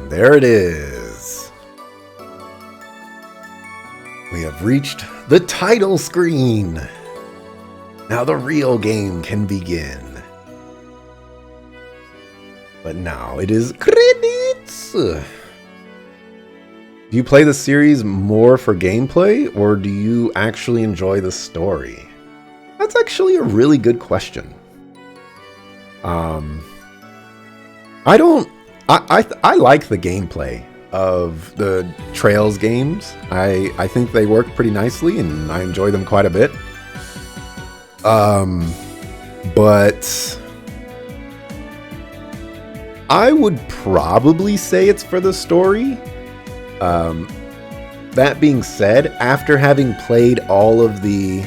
And there it is. We have reached the title screen. Now the real game can begin. But now it is credits. Do you play the series more for gameplay, or do you actually enjoy the story? That's actually a really good question. I like the gameplay of the Trails games. I think they work pretty nicely, and I enjoy them quite a bit. But I would probably say it's for the story. That being said, after having played all of the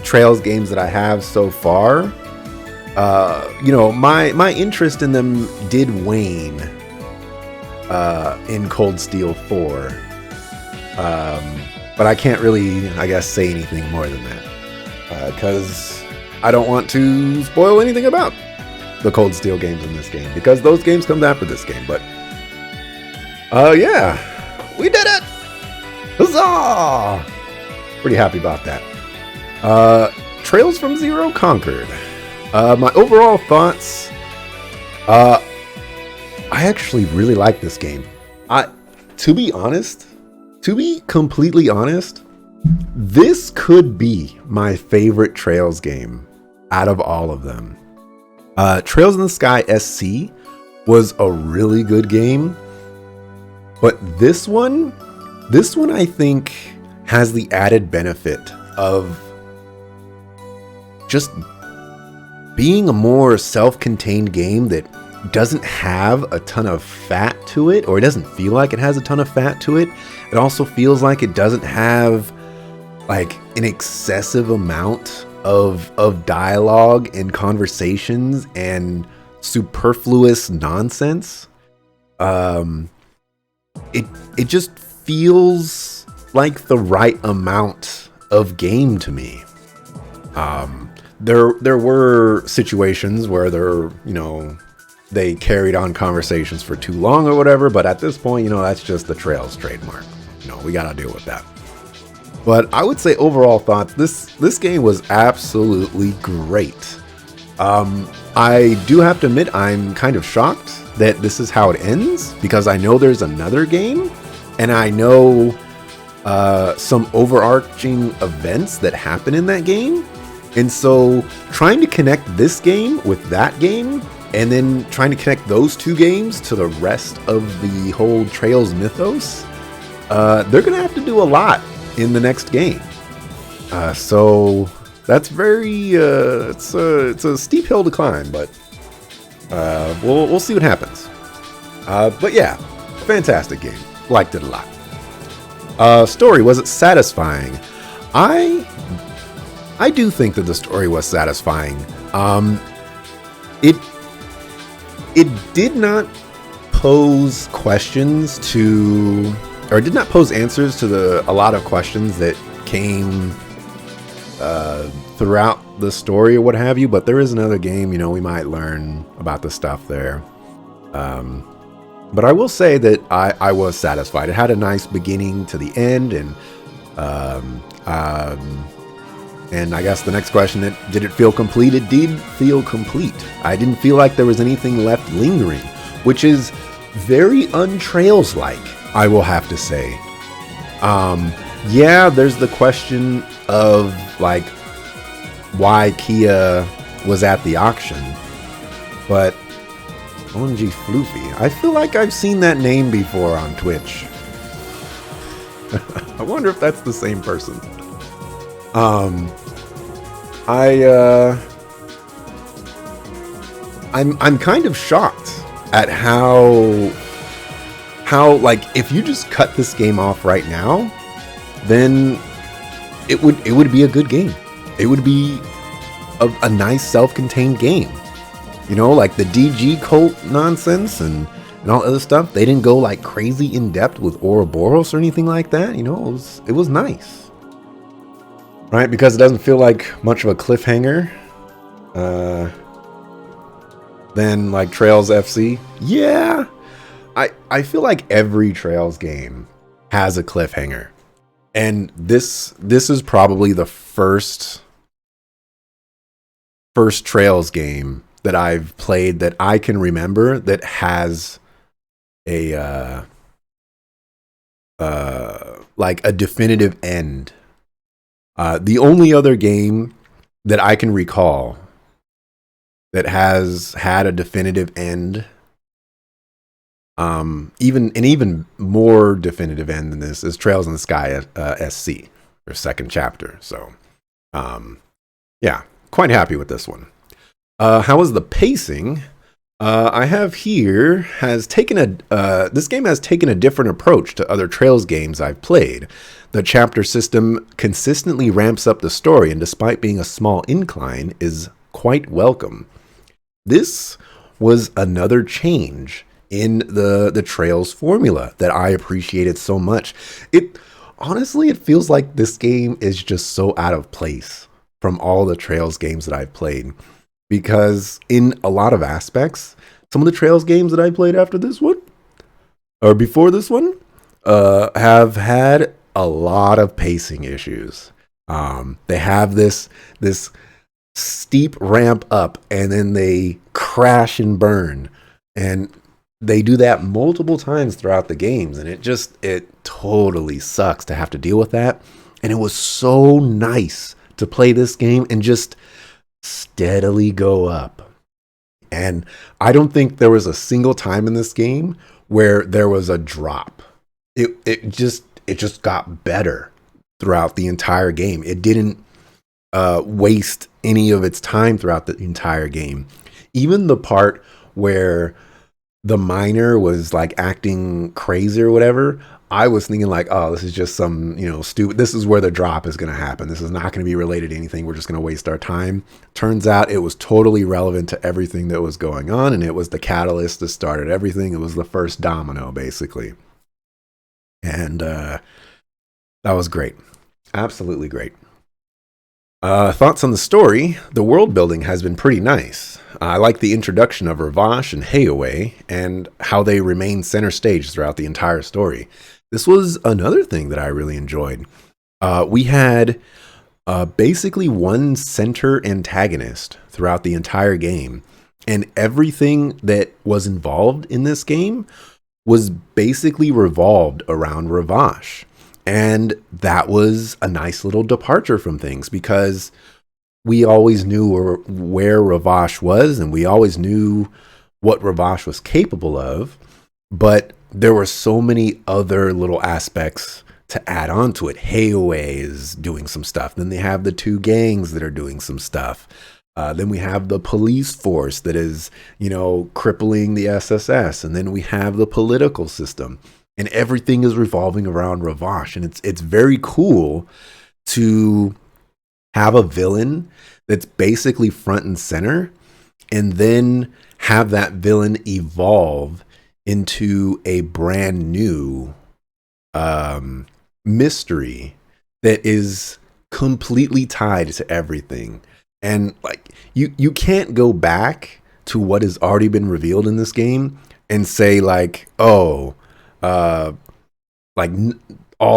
Trails games that I have so far, my interest in them did wane in Cold Steel 4. But I can't really, I guess, say anything more than that. Because I don't want to spoil anything about the Cold Steel games in this game, because those games come after this game. But yeah, we did it! Huzzah! Pretty happy about that. Trails from Zero conquered. My overall thoughts, I actually really like this game. To be completely honest, this could be my favorite Trails game out of all of them. Trails in the Sky SC was a really good game, but this one I think has the added benefit of just being a more self-contained game that doesn't have a ton of fat to it, or it doesn't feel like it has a ton of fat to it. It also feels like it doesn't have like an excessive amount of dialogue and conversations and superfluous nonsense. It just feels like the right amount of game to me. There were situations where they carried on conversations for too long or whatever, but at this point, that's just the Trails trademark. We gotta deal with that. But I would say overall thoughts, this game was absolutely great. I do have to admit, I'm kind of shocked that this is how it ends, because I know there's another game, and I know some overarching events that happen in that game. And so trying to connect this game with that game, and then trying to connect those two games to the rest of the whole Trails mythos, they're going to have to do a lot in the next game. So that's very, it's a steep hill to climb, but we'll see what happens. But yeah, fantastic game. Liked it a lot. Story, was it satisfying? I do think that the story was satisfying. It did not pose questions to, or did not pose answers to a lot of questions that came throughout the story or what have you. But there is another game, we might learn about the stuff there. But I will say that I was satisfied. It had a nice beginning to the end, and I guess the next question, did it feel complete? It did feel complete. I didn't feel like there was anything left lingering, which is very un-Trails-like, I will have to say. Yeah, there's the question of like why Kia was at the auction, but OMG Floofy, I feel like I've seen that name before on Twitch. I wonder if that's the same person. I'm kind of shocked at how like if you just cut this game off right now, then it would be a good game. It would be a nice self-contained game. Like the DG cult nonsense and all other stuff. They didn't go like crazy in depth with Ouroboros or anything like that. It was nice. Right, because it doesn't feel like much of a cliffhanger than like Trails FC. Yeah, I feel like every Trails game has a cliffhanger. And this is probably the first Trails game that I've played that I can remember that has a like a definitive end. The only other game that I can recall that has had a definitive end, even more definitive end than this, is Trails in the Sky SC, or second chapter. So, yeah, quite happy with this one. How was the pacing? I have here this game has taken a different approach to other Trails games I've played. The chapter system consistently ramps up the story, and despite being a small incline, is quite welcome. This was another change in the Trails formula that I appreciated so much. Honestly, it feels like this game is just so out of place from all the Trails games that I've played. Because in a lot of aspects, some of the Trails games that I played after this one, or before this one, have had a lot of pacing issues. They have this steep ramp up, and then they crash and burn. And they do that multiple times throughout the games, and it totally sucks to have to deal with that. And it was so nice to play this game and just steadily go up. And I don't think there was a single time in this game where there was a drop. It just got better throughout the entire game. It didn't waste any of its time throughout the entire game. Even the part where the miner was like acting crazy or whatever, I was thinking like, oh, this is just some, stupid. This is where the drop is going to happen. This is not going to be related to anything. We're just going to waste our time. Turns out it was totally relevant to everything that was going on, and it was the catalyst that started everything. It was the first domino, basically. And that was great. Absolutely great. Thoughts on the story? The world building has been pretty nice. I like the introduction of Ravash and Hayaway and how they remain center stage throughout the entire story. This was another thing that I really enjoyed. We had basically one center antagonist throughout the entire game, and everything that was involved in this game was basically revolved around Ravash. And that was a nice little departure from things, because we always knew where Ravash was, and we always knew what Ravash was capable of. But there were so many other little aspects to add on to it. Hayaway is doing some stuff. Then they have the two gangs that are doing some stuff. Then we have the police force that is, crippling the SSS. And then we have the political system. And everything is revolving around Ravash. And it's very cool to have a villain that's basically front and center, and then have that villain evolve into a brand new mystery that is completely tied to everything. And like you can't go back to what has already been revealed in this game and say like, oh, all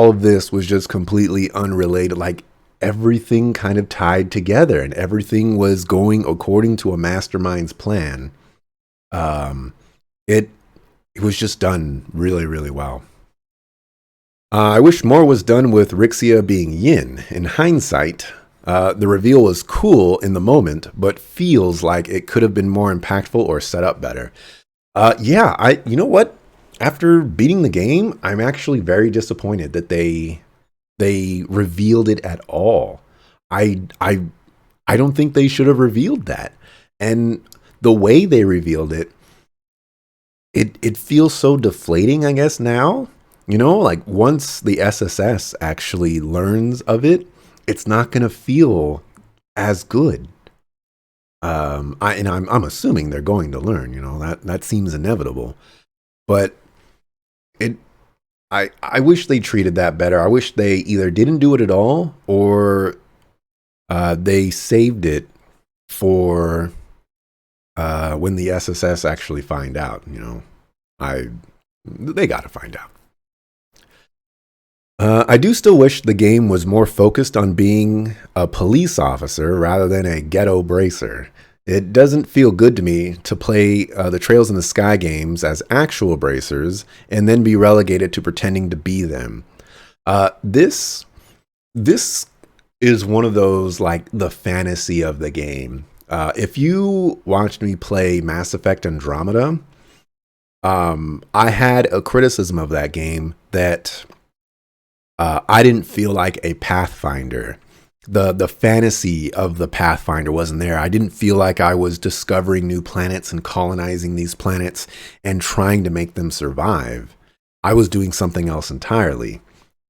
of this was just completely unrelated. Like everything kind of tied together, and everything was going according to a mastermind's plan. It was just done really, really well. I wish more was done with Rixia being Yin. In hindsight, the reveal was cool in the moment, but feels like it could have been more impactful or set up better. You know what? After beating the game, I'm actually very disappointed that they revealed it at all. I don't think they should have revealed that. And the way they revealed it, it feels so deflating, I guess, now. Like once the SSS actually learns of it, it's not going to feel as good. I'm assuming they're going to learn, that seems inevitable. But I wish they treated that better. I wish they either didn't do it at all, or they saved it for when the SSS actually find out. They got to find out. I do still wish the game was more focused on being a police officer rather than a ghetto bracer. It doesn't feel good to me to play the Trails in the Sky games as actual bracers and then be relegated to pretending to be them. This is one of those, like, the fantasy of the game. If you watched me play Mass Effect Andromeda, I had a criticism of that game that I didn't feel like a Pathfinder. The fantasy of the Pathfinder wasn't there. I didn't feel like I was discovering new planets and colonizing these planets and trying to make them survive. I was doing something else entirely.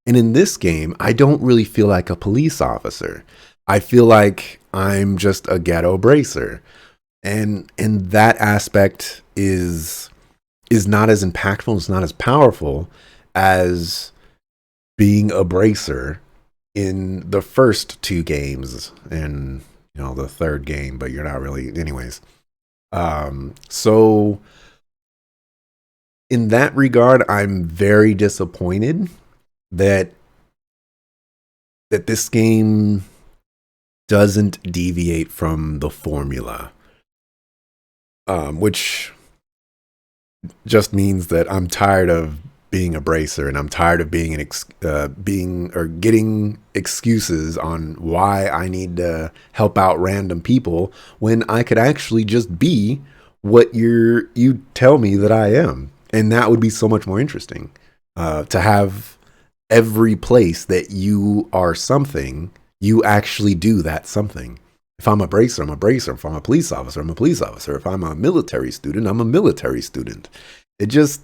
And in this game, I don't really feel like a police officer. I feel like I'm just a ghetto bracer. And that aspect is not as impactful, it's not as powerful as being a bracer in the first two games and, you know, the third game, but you're not really, anyways. So in that regard, I'm very disappointed that this game doesn't deviate from the formula, which just means that I'm tired of being a bracer, and I'm tired of being getting excuses on why I need to help out random people when I could actually just be what you tell me that I am, and that would be so much more interesting. To have every place that you are something, you actually do that something. If I'm a bracer, I'm a bracer. If I'm a police officer, I'm a police officer. If I'm a military student, I'm a military student. It just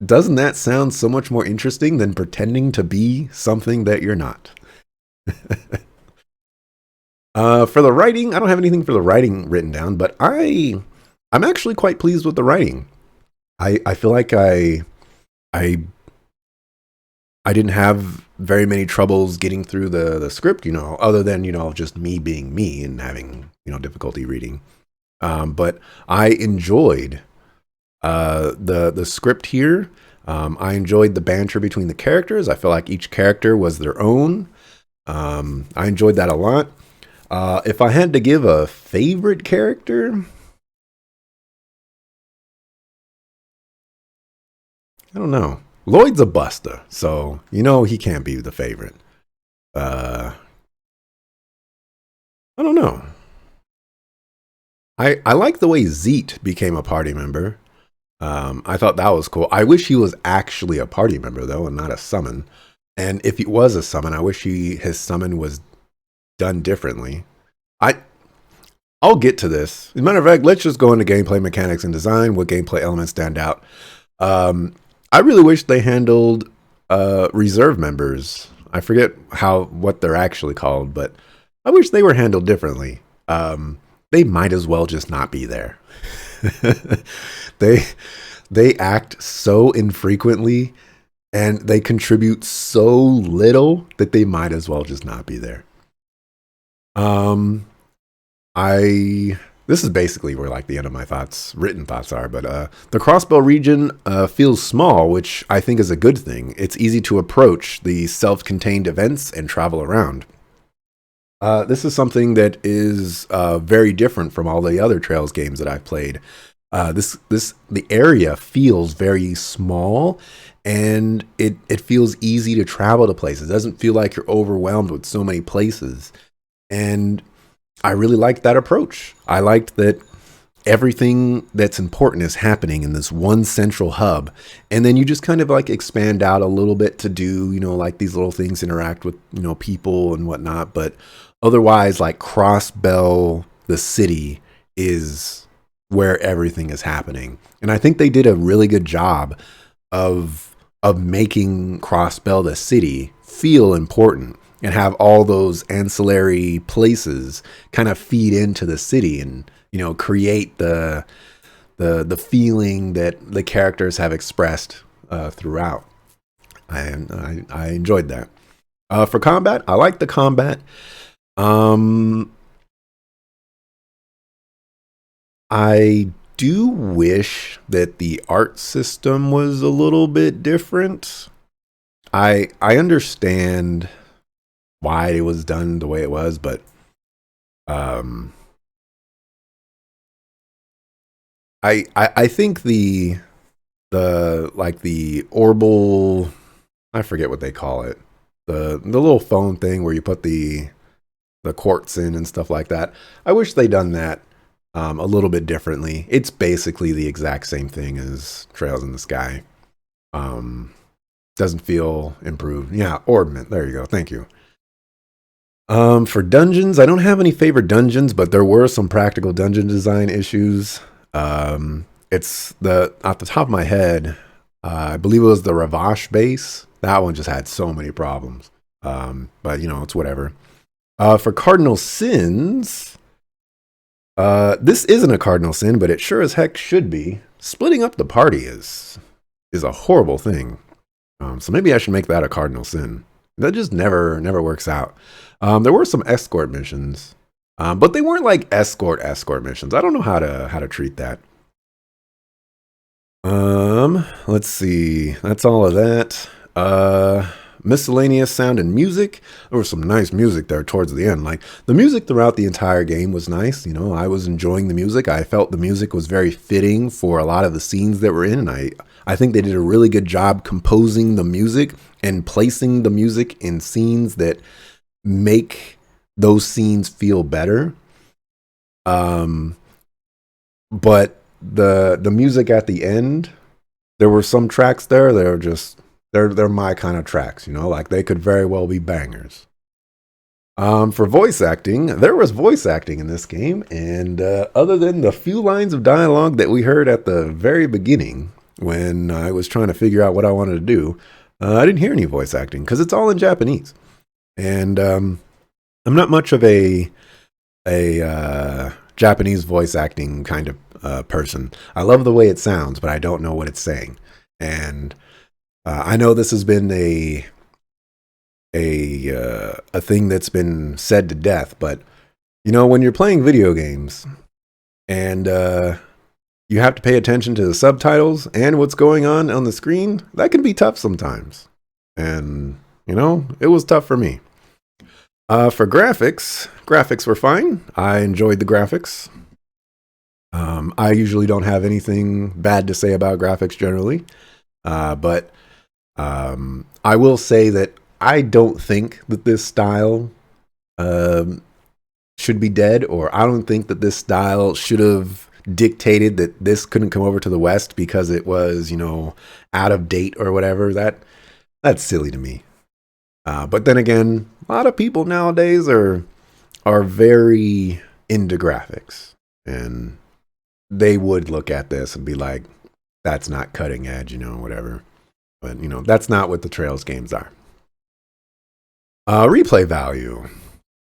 doesn't that sound so much more interesting than pretending to be something that you're not? For the writing, I don't have anything for the writing written down, but I'm actually quite pleased with the writing. I feel like I didn't have very many troubles getting through the script, other than, just me being me and having, difficulty reading. But I enjoyed the script here. I enjoyed the banter between the characters. I feel like each character was their own. I enjoyed that a lot. If I had to give a favorite character, I don't know. Lloyd's a buster, so he can't be the favorite. I don't know. I like the way Zeet became a party member. I thought that was cool. I wish he was actually a party member, though, and not a summon. And if he was a summon, I wish his summon was done differently. I'll get to this. As a matter of fact, let's just go into gameplay mechanics and design. What gameplay elements stand out? I really wish they handled reserve members. I forget what they're actually called, but I wish they were handled differently. They might as well just not be there. They act so infrequently and they contribute so little that they might as well just not be there. This is basically where the end of my written thoughts are, but the Crossbow region feels small, which I think is a good thing. It's easy to approach the self-contained events and travel around. This is something that is very different from all the other Trails games that I've played. The area feels very small, and it feels easy to travel to places. It doesn't feel like you're overwhelmed with so many places. And I really liked that approach. I liked that everything that's important is happening in this one central hub. And then you just kind of expand out a little bit to do, these little things, interact with, people and whatnot. But otherwise, Crossbell, the city, is where everything is happening. And I think they did a really good job of making Crossbell, the city, feel important and have all those ancillary places kind of feed into the city and, create the feeling that the characters have expressed throughout. And I enjoyed that. For combat, I like the combat. I do wish that the art system was a little bit different. I understand why it was done the way it was, but um, I think the orbal, I forget what they call it, the little phone thing where you put the quartz in and stuff like that. I wish they done that a little bit differently. It's basically the exact same thing as Trails in the Sky. Doesn't feel improved. Yeah, orbment. There you go. Thank you. For dungeons, I don't have any favorite dungeons, but there were some practical dungeon design issues. It's off the top of my head, I believe it was the Ravash base. That one just had so many problems. But it's whatever. For cardinal sins, this isn't a cardinal sin, but it sure as heck should be. Splitting up the party is a horrible thing. So maybe I should make that a cardinal sin. That just never works out. There were some escort missions, but they weren't like escort missions. I don't know how to treat that. Let's see. That's all of that. Miscellaneous sound and music. There was some nice music there towards the end. Like the music throughout the entire game was nice. I was enjoying the music. I felt the music was very fitting for a lot of the scenes that were in, and I think they did a really good job composing the music and placing the music in scenes that make those scenes feel better. But the music at the end, there were some tracks there that are just they're my kind of tracks, like they could very well be bangers. For voice acting, there was voice acting in this game, and other than the few lines of dialogue that we heard at the very beginning when I was trying to figure out what I wanted to do, I didn't hear any voice acting because it's all in Japanese, and I'm not much of a Japanese voice acting kind of person. I love the way it sounds, but I don't know what it's saying, and I know this has been a thing that's been said to death, but when you're playing video games and you have to pay attention to the subtitles and what's going on the screen, that can be tough sometimes. And it was tough for me. For graphics were fine. I enjoyed the graphics. I usually don't have anything bad to say about graphics generally, but I will say that I don't think that this style should be dead, or I don't think that this style should have dictated that this couldn't come over to the West because it was, out of date or whatever. That's silly to me. But then again, a lot of people nowadays are very into graphics, and they would look at this and be like, that's not cutting edge, whatever. But, that's not what the Trails games are. Replay value.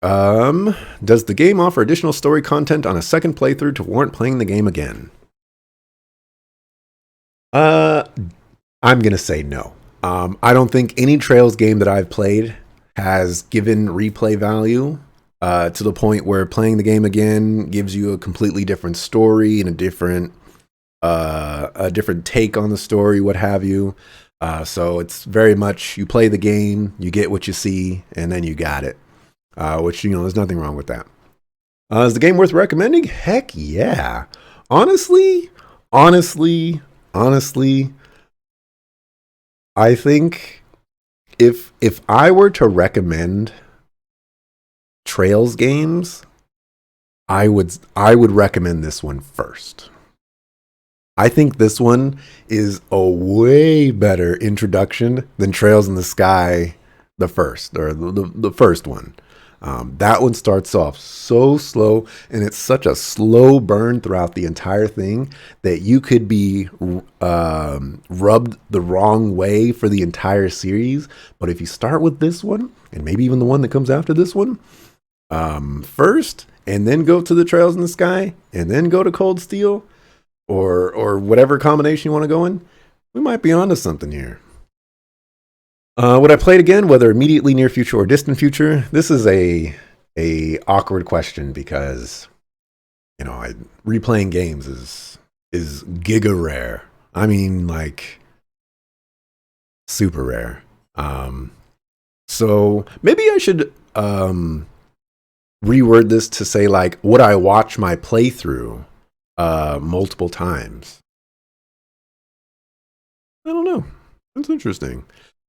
Does the game offer additional story content on a second playthrough to warrant playing the game again? I'm going to say no. I don't think any Trails game that I've played has given replay value to the point where playing the game again gives you a completely different story and a different take on the story, what have you. So it's very much you play the game, you get what you see, and then you got it. Which, there's nothing wrong with that. Is the game worth recommending? Heck yeah. Honestly, I think if I were to recommend Trails games, I would recommend this one first. I think this one is a way better introduction than Trails in the Sky, the first one. That one starts off so slow, and it's such a slow burn throughout the entire thing that you could be rubbed the wrong way for the entire series. But if you start with this one, and maybe even the one that comes after this one, first, and then go to the Trails in the Sky, and then go to Cold Steel, or whatever combination you want to go in, we might be onto something here. Would I play it again, whether immediately near future or distant future? This is a awkward question because replaying games is giga rare. I mean, like, super rare. So maybe I should reword this to say, like, would I watch my playthrough multiple times? I don't know. That's interesting.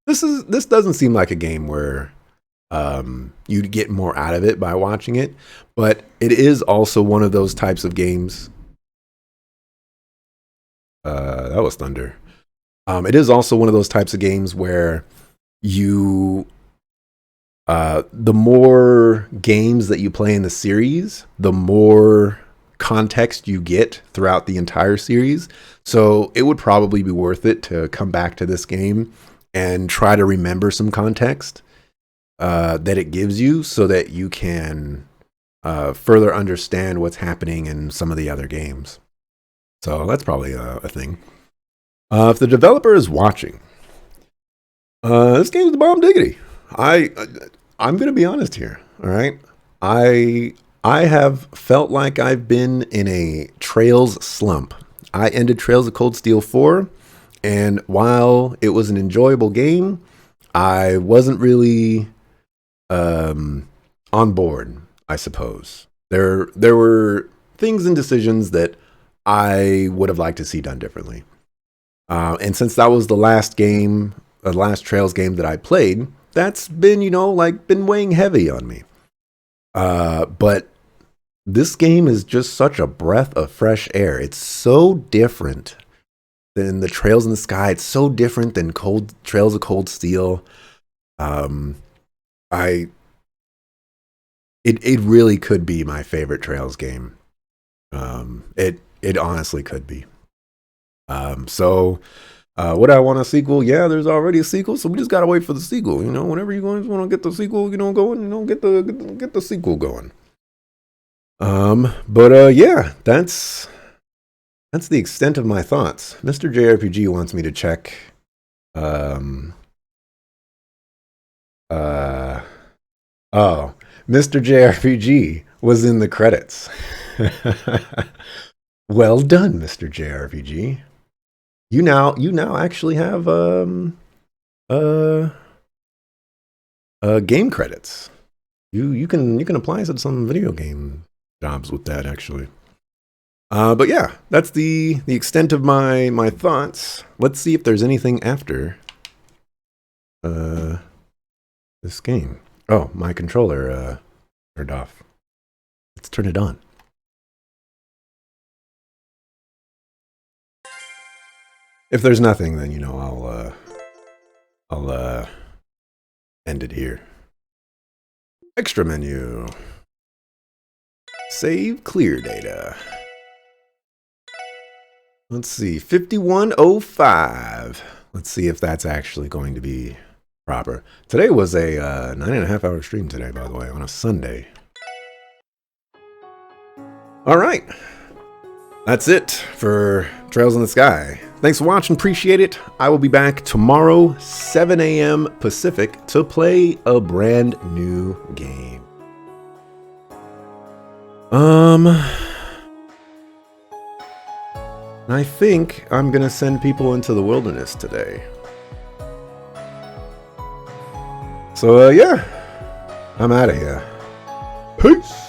This doesn't seem like a game where you'd get more out of it by watching it, but it is also one of those types of games. That was thunder. It is also one of those types of games where you, the more games that you play in the series, the more context you get throughout the entire series. So it would probably be worth it to come back to this game and try to remember some context that it gives you so that you can further understand what's happening in some of the other games. So that's probably a thing. If the developer is watching, this game's the bomb diggity. I'm going to be honest here. All right. I have felt like I've been in a Trails slump. I ended Trails of Cold Steel 4, and while it was an enjoyable game, I wasn't really on board, I suppose. There were things and decisions that I would have liked to see done differently. And since that was the last Trails game that I played, that's been, been weighing heavy on me. But this game is just such a breath of fresh air. It's so different than the Trails in the Sky. It's so different than Trails of Cold Steel. It really could be my favorite Trails game. It honestly could be. So would I want a sequel? Yeah, there's already a sequel, so we just gotta wait for the sequel. Whenever you guys want to get the sequel, going, get the sequel going. Yeah, that's the extent of my thoughts. Mr. JRPG wants me to check. Oh, Mr. JRPG was in the credits. Well done, Mr. JRPG. You now actually have game credits. You can apply to some video game jobs with that, actually. But yeah, that's the extent of my thoughts. Let's see if there's anything after this game. Oh, my controller turned off. Let's turn it on. If there's nothing, then I'll end it here. Extra menu. Save clear data. Let's see, 5105. Let's see if that's actually going to be proper. Today was a 9.5 hour stream today, by the way, on a Sunday. All right. That's it for Trails in the Sky. Thanks for watching. Appreciate it. I will be back tomorrow, 7 a.m. Pacific, to play a brand new game. I think I'm going to send people into the wilderness today. So, yeah. I'm out of here. Peace.